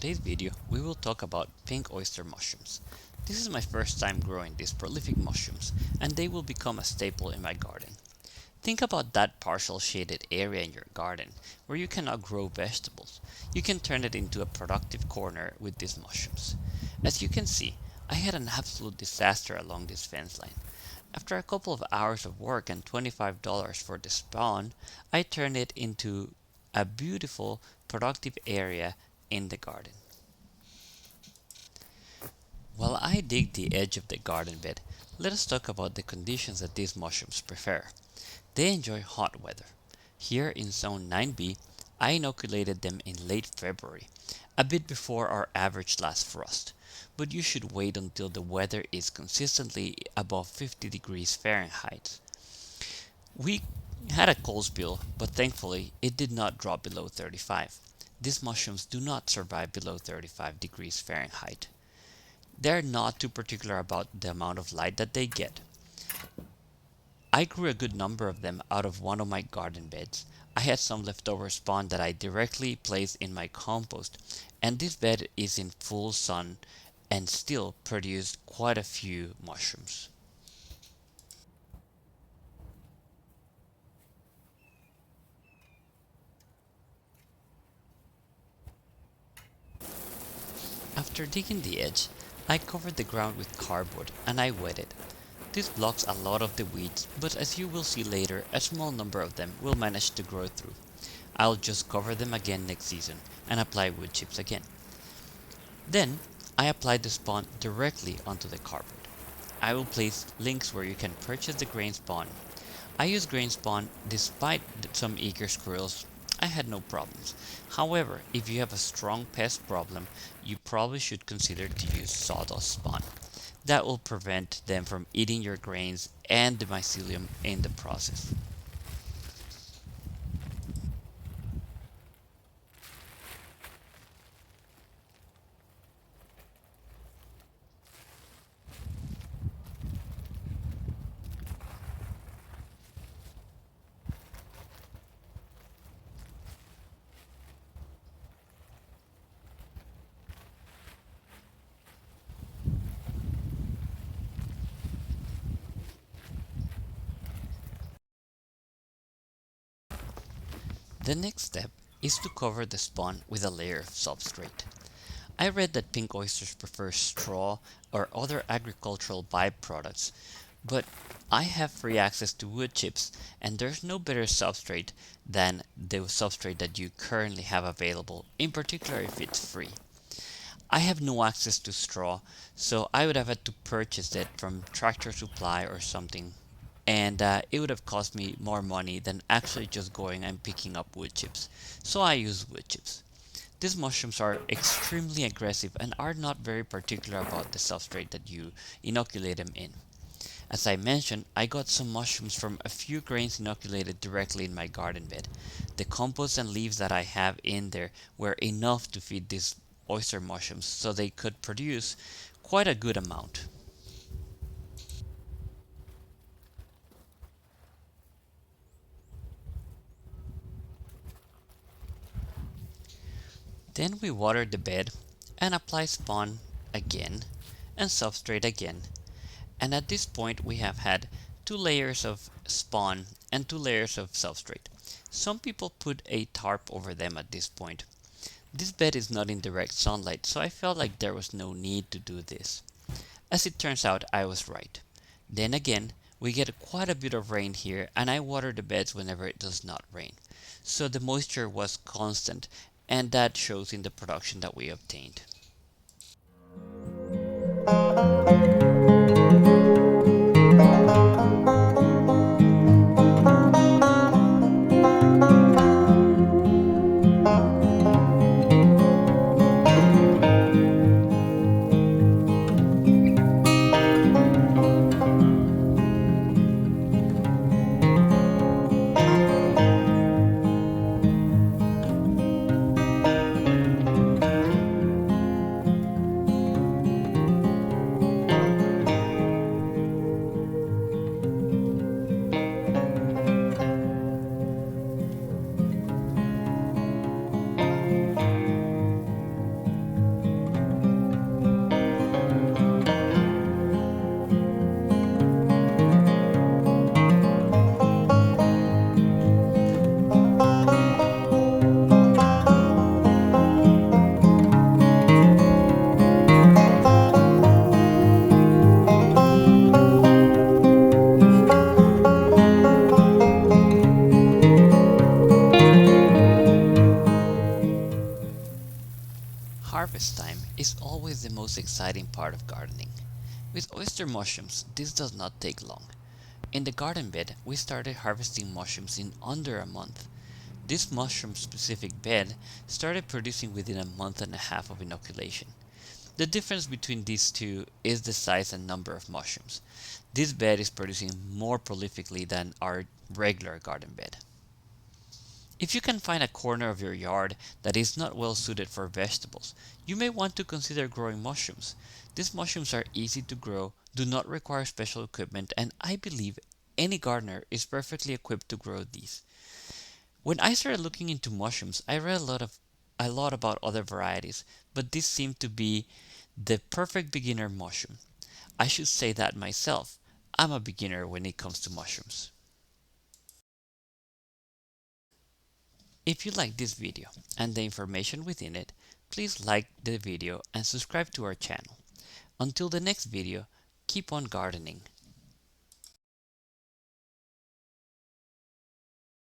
today's video, we will talk about pink oyster mushrooms. This is my first time growing these prolific mushrooms, and they will become a staple in my garden. Think about that partial shaded area in your garden where you cannot grow vegetables. You can turn it into a productive corner with these mushrooms. As you can see, I had an absolute disaster along this fence line. After a couple of hours of work and $25 for the spawn, I turned it into a beautiful, productive area in the garden. While I dig the edge of the garden bed, let us talk about the conditions that these mushrooms prefer. They enjoy hot weather. Here in Zone 9B, I inoculated them in late February, a bit before our average last frost, but you should wait until the weather is consistently above 50 degrees Fahrenheit. We had a cold spill, but thankfully it did not drop below 35. These mushrooms do not survive below 35 degrees Fahrenheit. They're not too particular about the amount of light that they get. I grew a good number of them out of one of my garden beds. I had some leftover spawn that I directly placed in my compost, and this bed is in full sun and still produced quite a few mushrooms. After digging the edge, I covered the ground with cardboard and I wetted. This blocks a lot of the weeds, but as you will see later, a small number of them will manage to grow through. I'll just cover them again next season and apply wood chips again. Then, I applied the spawn directly onto the cardboard. I will place links where you can purchase the grain spawn. I use grain spawn despite some eager squirrels. I had no problems. However, if you have a strong pest problem, you probably should consider to use sawdust spawn. That will prevent them from eating your grains and the mycelium in the process. The next step is to cover the spawn with a layer of substrate. I read that pink oysters prefer straw or other agricultural byproducts, but I have free access to wood chips and there's no better substrate than the substrate that you currently have available, in particular if it's free. I have no access to straw, so I would have had to purchase it from Tractor Supply or something, and it would have cost me more money than actually just going and picking up wood chips. So I use wood chips. These mushrooms are extremely aggressive and are not very particular about the substrate that you inoculate them in. As I mentioned, I got some mushrooms from a few grains inoculated directly in my garden bed. The compost and leaves that I have in there were enough to feed these oyster mushrooms, so they could produce quite a good amount. Then we water the bed and apply spawn again and substrate again, and at this point we have had 2 layers of spawn and 2 layers of substrate. Some people put a tarp over them at this point. This bed is not in direct sunlight, so I felt like there was no need to do this. As it turns out, I was right. Then again, we get quite a bit of rain here, and I water the beds whenever it does not rain. So the moisture was constant, and that shows in the production that we obtained. harvest time is always the most exciting part of gardening. With oyster mushrooms, this does not take long. In the garden bed, we started harvesting mushrooms in under a month. This mushroom-specific bed started producing within a month and a half of inoculation. The difference between these two is the size and number of mushrooms. This bed is producing more prolifically than our regular garden bed. If you can find a corner of your yard that is not well suited for vegetables, you may want to consider growing mushrooms. These mushrooms are easy to grow, do not require special equipment, and I believe any gardener is perfectly equipped to grow these. When I started looking into mushrooms, I read a lot about other varieties, but this seemed to be the perfect beginner mushroom. I should say that myself. I'm a beginner when it comes to mushrooms. If you like this video and the information within it, please like the video and subscribe to our channel. Until the next video, keep on gardening.